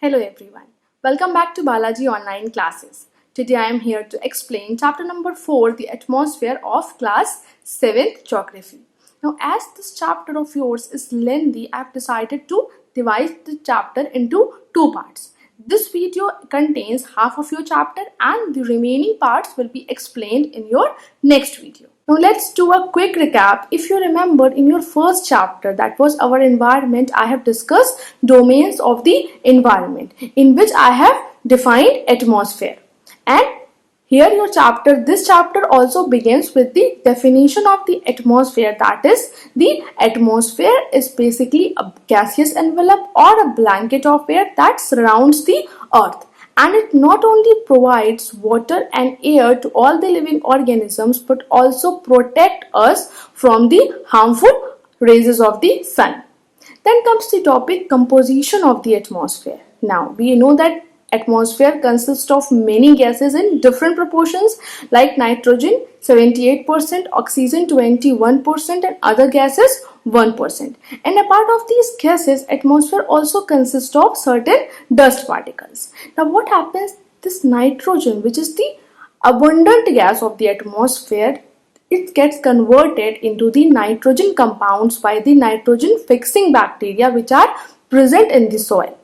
Hello everyone. Welcome back to Balaji Online Classes. Today I am here to explain chapter number 4, the atmosphere of class 7th geography. Now as this chapter of yours is lengthy, I have decided to divide the chapter into two parts. This video contains half of your chapter and the remaining parts will be explained in your next video. Now let's do a quick recap. If you remember in your first chapter, that was our environment, I have discussed domains of the environment in which I have defined atmosphere. And here this chapter also begins with the definition of the atmosphere. That is, the atmosphere is basically a gaseous envelope or a blanket of air that surrounds the earth. And it not only provides water and air to all the living organisms but also protect us from the harmful rays of the sun. Then comes the topic composition of the atmosphere. Now we know that atmosphere consists of many gases in different proportions like nitrogen 78%, oxygen 21% and other gases 1%. And a part of these gases, atmosphere also consists of certain dust particles. Now what happens, this nitrogen, which is the abundant gas of the atmosphere, it gets converted into the nitrogen compounds by the nitrogen fixing bacteria which are present in the soil.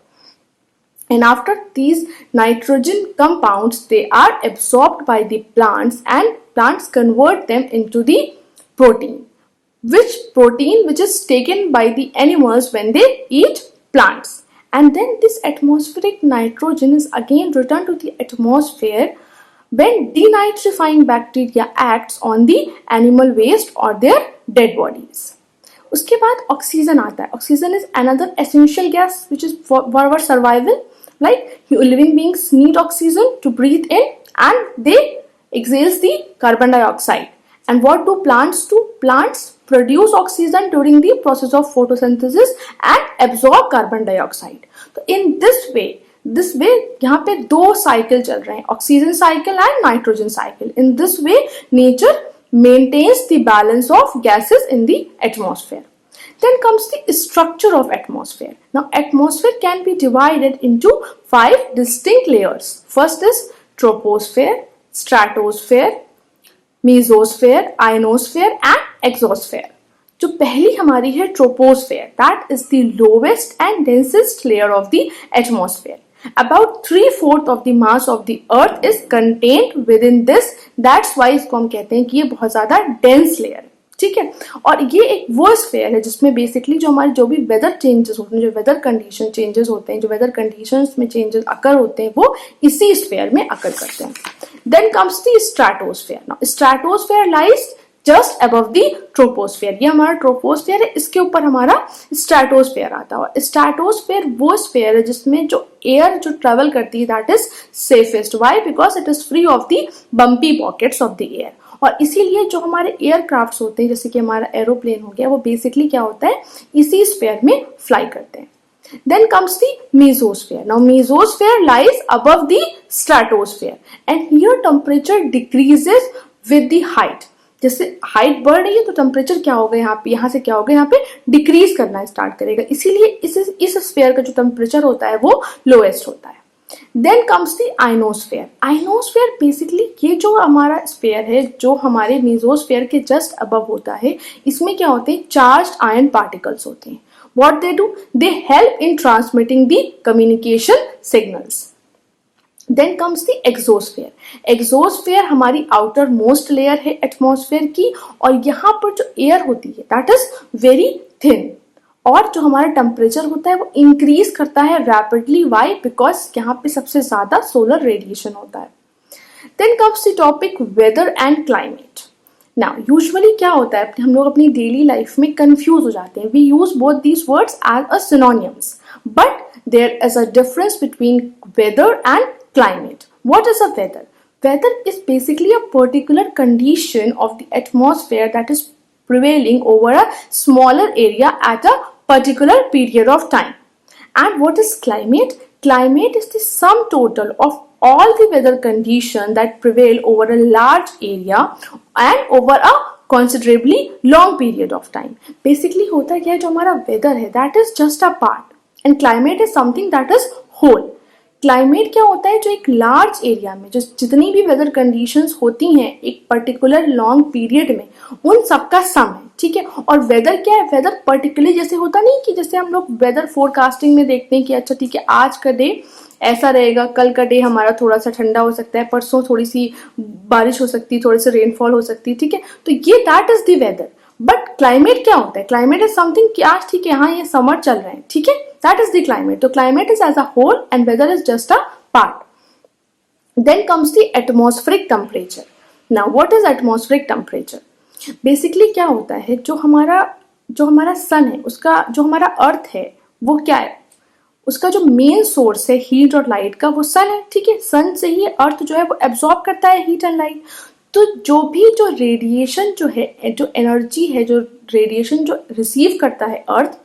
And after these nitrogen compounds, they are absorbed by the plants and plants convert them into the protein. Which is taken by the animals when they eat plants. And then this atmospheric nitrogen is again returned to the atmosphere when denitrifying bacteria acts on the animal waste or their dead bodies. उसके बाद oxygen आता है. Oxygen is another essential gas which is for our survival. Like living beings need oxygen to breathe in and they exhale the carbon dioxide. And what do plants do? Plants produce oxygen during the process of photosynthesis and absorb carbon dioxide. So in this way यहाँ पे दो cycle चल रहे हैं, oxygen cycle and nitrogen cycle. In this way nature maintains the balance of gases in the atmosphere. Then comes the structure of atmosphere. Now atmosphere can be divided into 5 distinct layers. First is troposphere, stratosphere, mesosphere, ionosphere and exosphere. जो पहली हमारी है troposphere, that is the lowest and densest layer of the atmosphere. About 3/4 of the mass of the earth is contained within this. That's why इसको हम कहते हैं कि ये बहुत ज़्यादा dense layer है. ठीक है. और ये एक वो स्फीयर है जिसमें बेसिकली जो हमारे जो भी वेदर चेंजेस होते हैं, जो वेदर कंडीशन चेंजेस होते हैं, जो वेदर कंडीशंस में चेंजेस अकर होते हैं, वो इसी स्फीयर में अकर करते हैं. Then comes the stratosphere. Now stratosphere lies just above the troposphere. ये हमारा ट्रोपोस्फीयर है, इसके ऊपर हमारा स्ट्रेटोस्फीयर आता है. स्ट्रेटोस्फीयर वो स्फीयर है जिसमें जो एयर जो ट्रेवल करती है that is safest. Why? Because it is free of the bumpy pockets of the air. और इसीलिए जो हमारे एयरक्राफ्ट्स होते हैं, जैसे कि हमारा एरोप्लेन हो गया, वो बेसिकली क्या होता है, इसी स्फीयर में फ्लाई करते हैं. Then comes the mesosphere. Now mesosphere lies above the stratosphere and here temperature decreases with the height. जैसे हाइट बढ़ रही है तो टेम्परेचर क्या होगा, यहाँ से क्या होगा, यहाँ पे डिक्रीज करना स्टार्ट करेगा. इसीलिए इस स्फीयर का जो टेम्परेचर होता है वो लोएस्ट होता है. Then comes the ionosphere. Ionosphere basically ये जो हमारा स्फीयर है जो हमारे मेसोस्फीयर के जस्ट अबव होता है, इसमें क्या होते हैं, चार्ज्ड आयन पार्टिकल्स होते हैं. What they do? They help in transmitting the communication signals. Then comes the exosphere. Exosphere हमारी outer most layer है atmosphere की और यहाँ पर जो air होती है that is very thin. और जो हमारा टेम्परेचर होता है वो इंक्रीज करता है रैपिडली. वाई? बिकॉज यहाँ पे सबसे ज्यादा सोलर रेडिएशन होता है. Then comes the topic weather and climate. Now usually क्या होता है, हम लोग अपनी डेली लाइफ में कंफ्यूज हो जाते हैं. We use both these words as a synonyms but there is a difference between weather and climate. What is a weather? Weather is basically a particular condition of the atmosphere that is prevailing over a smaller area at a particular period of time. And what is climate? Climate is the sum total of all the weather conditions that prevail over a large area and over a considerably long period of time. Basically होता क्या है, जो हमारा weather है that is just a part and climate is something that is whole. Climate क्या होता है, जो एक लार्ज एरिया में जो जितनी भी वेदर कंडीशंस होती हैं एक पर्टिकुलर लॉन्ग पीरियड में, उन सबका सम है, ठीक है। और वेदर क्या है, वेदर पर्टिकुलरली जैसे होता नहीं कि जैसे हम लोग वेदर फोरकास्टिंग में देखते हैं कि अच्छा ठीक है आज का डे ऐसा रहेगा, कल का डे हमारा थोड़ा सा ठंडा हो सकता है, परसों थोड़ी सी बारिश हो सकती है, थोड़ी सी रेनफॉल हो सकती है, ठीक है। तो ये that is the weather. But climate क्या होता है, क्लाइमेट इज समथिंग कि आज ठीक है हाँ ये समर चल रहा है, ठीक है, दैट इज द क्लाइमेट। तो climate is as a whole and weather is just a part. Then comes the atmospheric temperature. Now what is atmospheric temperature? Basically क्या होता है, जो हमारा सन है, उसका जो हमारा अर्थ है वो क्या है, उसका जो मेन सोर्स है हीट और लाइट का वो सन है, ठीक है। सन से ही अर्थ जो है वो एब्जॉर्ब करता है हीट एंड लाइट। तो जो रेडिएशन जो है, जो एनर्जी है, जो रेडिएशन जो रिसीव करता है अर्थ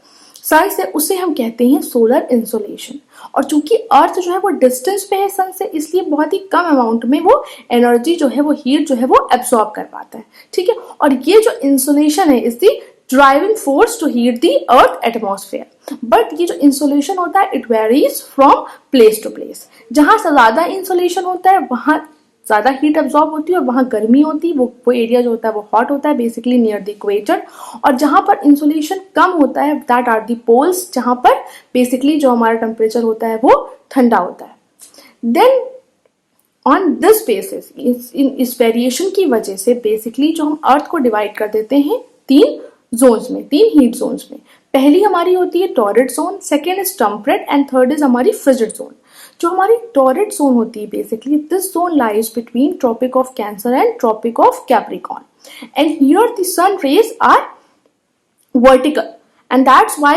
सन से, उसे हम कहते हैं सोलर इंसोलेशन। और चूंकि अर्थ जो है वो डिस्टेंस पे है सन से, इसलिए बहुत ही कम अमाउंट में वो एनर्जी जो है, वो हीट जो है वो एब्सॉर्ब कर पाता है, ठीक है। और ये जो इंसोलेशन है is the driving force to heat the earth atmosphere. But ये जो इंसोलेशन होता है it varies from place to place. जहां से ज्यादा इंसोलेशन होता है वहां ज्यादा हीट एब्जॉर्ब होती है और वहां गर्मी होती है, वो एरिया जो होता है वो हॉट होता है, बेसिकली नियर द इक्वेटर। और जहां पर इंसुलेशन कम होता है दैट आर द पोल्स, जहां पर बेसिकली जो हमारा टेम्परेचर होता है वो ठंडा होता है। देन ऑन दिस बेसिस, इस वेरिएशन की वजह से बेसिकली जो हम अर्थ को डिवाइड कर देते हैं तीन जोन्स में, तीन हीट जोन्स में। पहली हमारी होती है torrid zone, second is temperate and third is हमारी फ्रिजिड जोन। जो हमारी टॉरिड जोन होती है basically this zone lies between tropic of cancer and tropic of capricorn, and here the sun rays are vertical, and that's why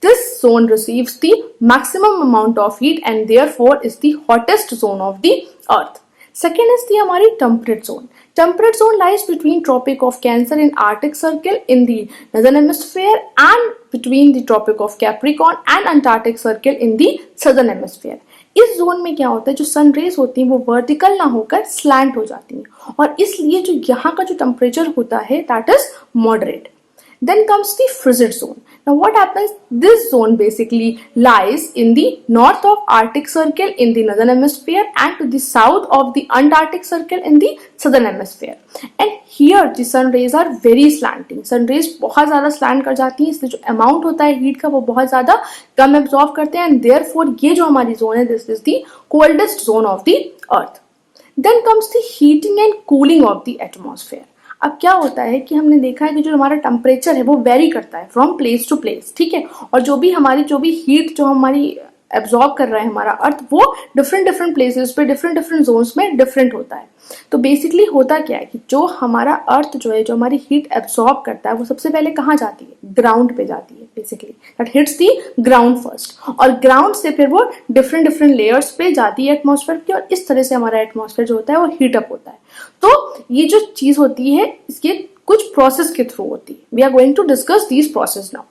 this zone receives the maximum amount of heat and therefore is the hottest zone of the earth. Second is the हमारी temperate zone. Temperate zone lies between tropic of Cancer and Arctic Circle in the northern hemisphere and between the tropic of Capricorn and Antarctic Circle in the southern hemisphere. इस zone में क्या होता है, जो sun rays होती हैं वो vertical ना होकर स्लैंट हो जाती हैं, और इसलिए जो यहाँ का जो टेम्परेचर होता है that is moderate. Then comes the frigid zone. Now what happens, this zone basically lies in the north of Arctic Circle in the northern hemisphere and to the south of the Antarctic Circle in the southern hemisphere, and here the sun rays are very slanting. sun rays बहुत ज़्यादा slant कर जाती हैं, इसलिए जो amount होता है heat का वो बहुत ज़्यादा कम absorb करते हैं, and therefore ये जो हमारी zone है this is the coldest zone of the earth. Then comes the heating and cooling of the atmosphere. अब क्या होता है कि हमने देखा है कि जो हमारा टेम्परेचर है वो वेरी करता है फ्रॉम प्लेस टू प्लेस, ठीक है। और जो भी हीट जो हमारी एब्जॉर्ब कर रहा है हमारा अर्थ, वो डिफरेंट प्लेसेस पे डिफरेंट जोन्स में डिफरेंट होता है। तो बेसिकली होता क्या है कि जो हमारा अर्थ जो है, जो हमारी हीट एब्जॉर्ब करता है, वो सबसे पहले कहाँ जाती है, ग्राउंड पे जाती है, basically that hits the ground first, और ग्राउंड से फिर वो डिफरेंट लेयर्स पे जाती है एटमॉस्फेयर की, और इस तरह से हमारा एटमॉस्फेयर जो होता है वो हीटअप होता है। तो ये जो चीज होती है इसके कुछ प्रोसेस के थ्रू होती है। We are going to discuss these process now.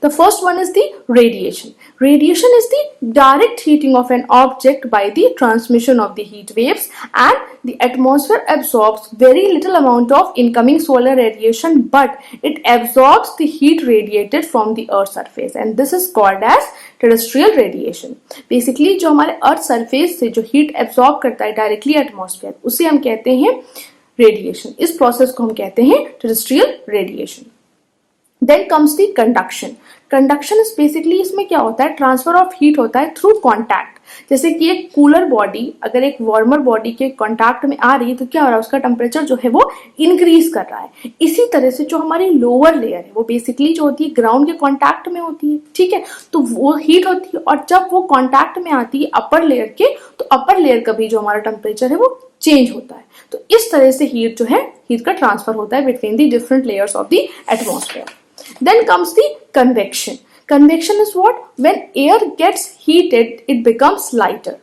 The first one is the radiation. Radiation is the direct heating of an object by the transmission of the heat waves, and the atmosphere absorbs very little amount of incoming solar radiation, but it absorbs the heat radiated from the earth surface, and this is called as terrestrial radiation. Basically जो हमारे earth surface से जो heat absorb करता है directly atmosphere, उसे हम कहते हैं radiation. इस process को हम कहते हैं terrestrial radiation. Then comes the conduction. Conduction is basically इसमें क्या होता है, ट्रांसफर ऑफ हीट होता है थ्रू कॉन्टैक्ट। जैसे कि एक कूलर बॉडी अगर एक वार्मर बॉडी के कॉन्टैक्ट में आ रही है तो क्या हो रहा है, उसका टेम्परेचर जो है वो इंक्रीज कर रहा है। इसी तरह से जो हमारी लोअर लेयर है वो बेसिकली जो होती है ग्राउंड के कॉन्टैक्ट में होती है, ठीक है। तो वो हीट होती है, और जब वो कॉन्टैक्ट में आती है अपर लेयर के, तो अपर लेयर का भी जो हमारा टेम्परेचर है वो चेंज होता है। तो इस तरह से हीट जो है, हीट का ट्रांसफर होता है between the different layers of the atmosphere. Then comes the convection. Convection is what? When air gets heated, it becomes lighter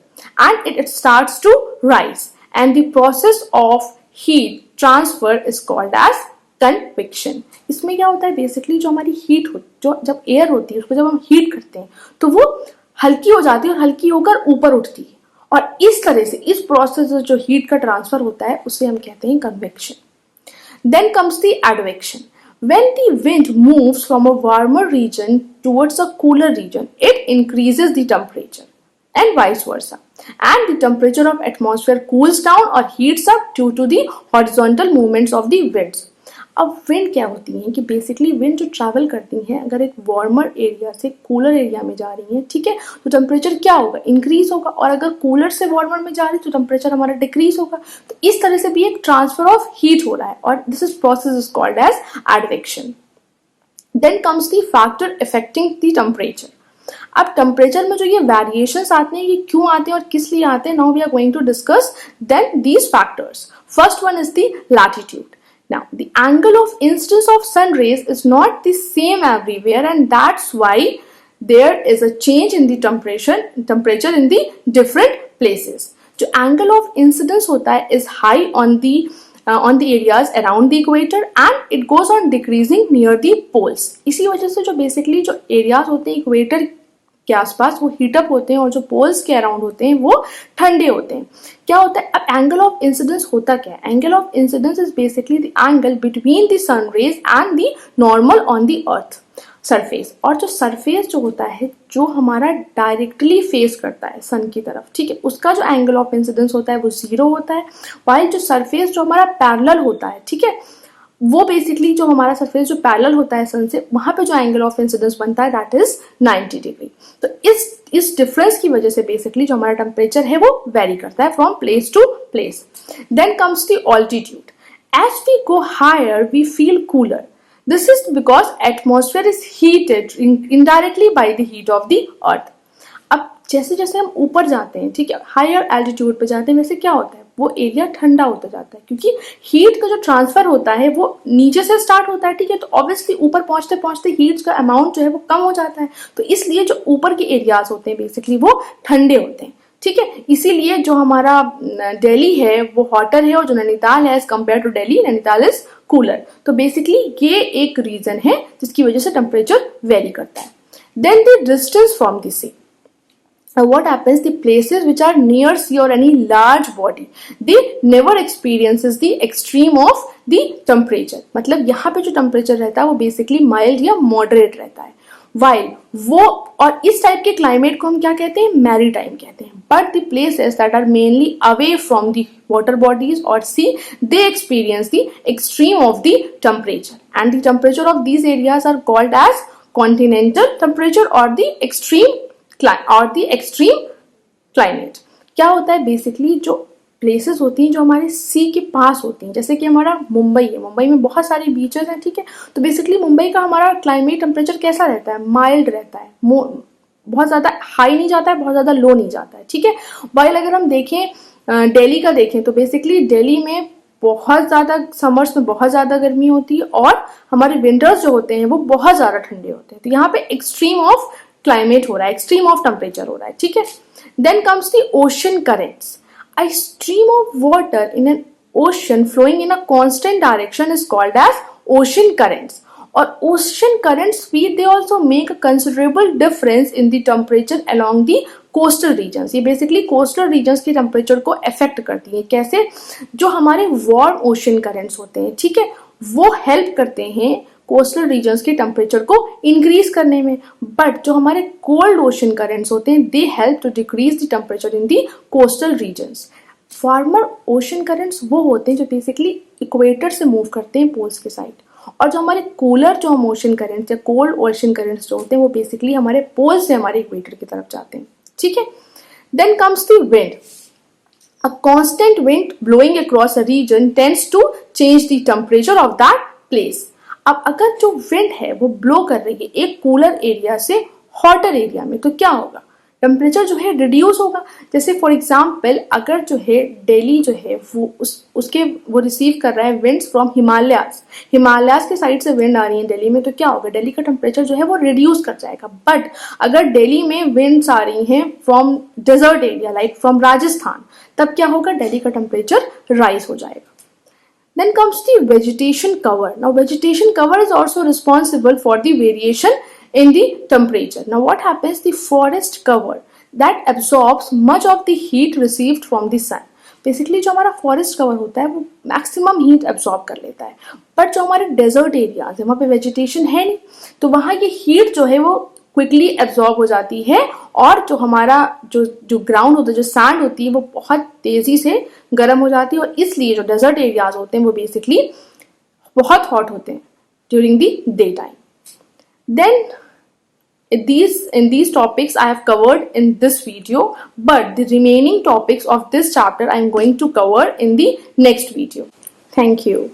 and it starts to rise. And the process of heat transfer is called as convection. इसमें क्या होता है, basically जो हमारी heat हो, जो जब air होती है उसको जब हम हीट करते हैं तो वो हल्की हो जाती है और हल्की होकर ऊपर उठती है, और इस तरह से इस प्रोसेस से जो हीट का ट्रांसफर होता है उसे हम कहते हैं convection. Then comes the advection. When the wind moves from a warmer region towards a cooler region, it increases the temperature. and vice versa. And the temperature of atmosphere cools down or heats up due to the horizontal movements of the winds. अब wind क्या होती है कि basically wind जो travel करती हैं अगर एक वार्मर एरिया से कूलर एरिया में जा रही हैं, ठीक है, तो टेम्परेचर क्या होगा, इंक्रीज होगा, और अगर कूलर से वार्मर में जा रही है तो टेम्परेचर हमारा डिक्रीज होगा. तो इस तरह से भी एक ट्रांसफर ऑफ हीट हो रहा है और this is process is called as advection. Then comes the factor affecting the temperature. अब टेम्परेचर में जो ये वेरिएशंस आते हैं ये क्यों आते हैं और किस लिए आते हैं, now we are going to discuss then these factors. First one is the latitude. Now, the angle of incidence of sun rays is not the same everywhere, and that's why there is a change in the temperature in the different places. जो angle of incidence होता है is high on the areas around the equator and it goes on decreasing near the poles. इसी वजह से जो basically जो areas होते हैं equator के आसपास वो हीटअप होते हैं और जो पोल्स के अराउंड होते हैं वो ठंडे होते हैं. क्या होता है, अब एंगल ऑफ इंसिडेंस होता क्या है, angle of incidence is basically the angle between the sun rays and the normal on the earth surface. और जो सरफेस जो होता है जो हमारा डायरेक्टली फेस करता है सन की तरफ, ठीक है, उसका जो एंगल ऑफ इंसिडेंस होता है वो 0 होता है. वाइल जो सरफेस जो हमारा पैरेलल होता है, ठीक है, वो बेसिकली जो हमारा सरफेस जो पैरेलल होता है सन से वहां पे जो एंगल ऑफ इंसिडेंस बनता है दैट इज 90 डिग्री. तो इस डिफरेंस की वजह से बेसिकली जो हमारा टेम्परेचर है वो वेरी करता है from place to place. Then comes the altitude. As we go higher we feel cooler. This is because atmosphere is heated indirectly by the heat of the earth. अब जैसे जैसे हम ऊपर जाते हैं, ठीक है, हायर एल्टीट्यूड पे जाते हैं, वैसे क्या होता है वो एरिया ठंडा होता जाता है क्योंकि हीट का जो ट्रांसफर होता है वो नीचे से स्टार्ट होता है, ठीक है, तो ऑब्वियसली ऊपर पहुंचते पहुंचते हीट का अमाउंट जो है वो कम हो जाता है. तो इसलिए जो ऊपर के एरियाज होते हैं बेसिकली वो ठंडे होते हैं, ठीक है. इसीलिए जो हमारा दिल्ली है वो हॉटर है और जो नैनीताल है as compare to Delhi, Nainital is cooler. तो बेसिकली ये एक रीजन है जिसकी वजह से टेम्परेचर वेरी करता है. Then the distance from the sea. What happens, the places which are near sea or any large body they never experiences the extreme of the temperature. मतलब यहाँ पे जो टेम्परेचर रहता है वो बेसिकली माइल्ड या मॉडरेट रहता है. वाइल वो और इस टाइप के क्लाइमेट को हम क्या कहते हैं, मैरीटाइम कहते हैं. But the places that are mainly away from the water bodies और sea they experience the extreme of the temperature and the temperature of these areas are called as continental temperature और the extreme climate. क्या होता है basically जो places होती हैं जो हमारे सी के पास होती हैं, जैसे कि हमारा मुंबई है, मुंबई में बहुत सारी बीचेस हैं, ठीक है, तो बेसिकली मुंबई का हमारा क्लाइमेट टेम्परेचर कैसा रहता है, माइल्ड रहता है, बहुत ज़्यादा हाई नहीं जाता है, बहुत ज़्यादा लो नहीं जाता है, ठीक है. वाइल अगर हम देखें दिल्ली का देखें तो बेसिकली दिल्ली में बहुत ज़्यादा समर्स में बहुत ज़्यादा गर्मी होती है और हमारे विंटर्स जो होते हैं वो बहुत ज़्यादा ठंडे होते हैं. तो यहाँ पे एक्सट्रीम ऑफ क्लाइमेट हो रहा है, एक्सट्रीम ऑफ टेम्परेचर हो रहा है, ठीक है. Then comes the ocean currents. A stream of water in an ocean flowing in a constant direction is called as ocean currents. और ocean currents speed they also make a considerable difference in the temperature along the coastal regions. ये basically coastal regions के temperature को affect करती है. कैसे, जो हमारे warm ocean currents होते हैं, ठीक है, वो हेल्प करते हैं कोस्टल रीजन्स के टेम्परेचर को इंक्रीज करने में. बट जो हमारे कोल्ड ओशन करेंट्स होते हैं they help to decrease the temperature in the coastal regions. Warmer ocean currents वो होते हैं जो बेसिकली इक्वेटर से मूव करते हैं पोल्स के साइड, और जो हमारे कूलर जो हम ओशन करेंट्स या कोल्ड ओशन करेंट्स जो होते हैं वो बेसिकली हमारे पोल से हमारे इक्वेटर की तरफ जाते हैं, ठीक है. Then comes the wind. A constant wind blowing across a region tends to change the temperature of that place. अब अगर जो विंड है वो ब्लो कर रही है एक कूलर एरिया से हॉटर एरिया में तो क्या होगा, टेम्परेचर जो है रिड्यूस होगा. जैसे फॉर एग्जांपल अगर जो है दिल्ली जो है वो उसके वो रिसीव कर रहा है विंड्स फ्रॉम हिमालयाज के साइड से विंड आ रही है दिल्ली में, तो क्या होगा, दिल्ली का टेम्परेचर जो है वो रिड्यूस कर जाएगा. बट अगर दिल्ली में विंड्स आ रही हैं from desert area like from Rajasthan, तब क्या होगा, दिल्ली का टेम्परेचर राइज हो जाएगा. Then comes the vegetation cover. Now vegetation cover is also responsible for the variation in the temperature. Now what happens, the forest cover that absorbs much of the heat received from the sun. Basically जो हमारा forest cover होता है वो maximum heat absorb कर लेता है. But जो हमारे डेजर्ट एरियाज है वहाँ पे वेजिटेशन है नहीं, तो वहाँ ये हीट जो है वो क्विकली एब्जॉर्ब हो जाती है और जो हमारा जो ग्राउंड होता है, जो सैंड होती है, वो बहुत तेजी से गर्म हो जाती है और इसलिए जो डेजर्ट एरियाज होते हैं वो बेसिकली बहुत हॉट होते हैं during the day time. Then in these topics I have covered in this video, but the remaining topics of this chapter I am going to cover in the next video. Thank you.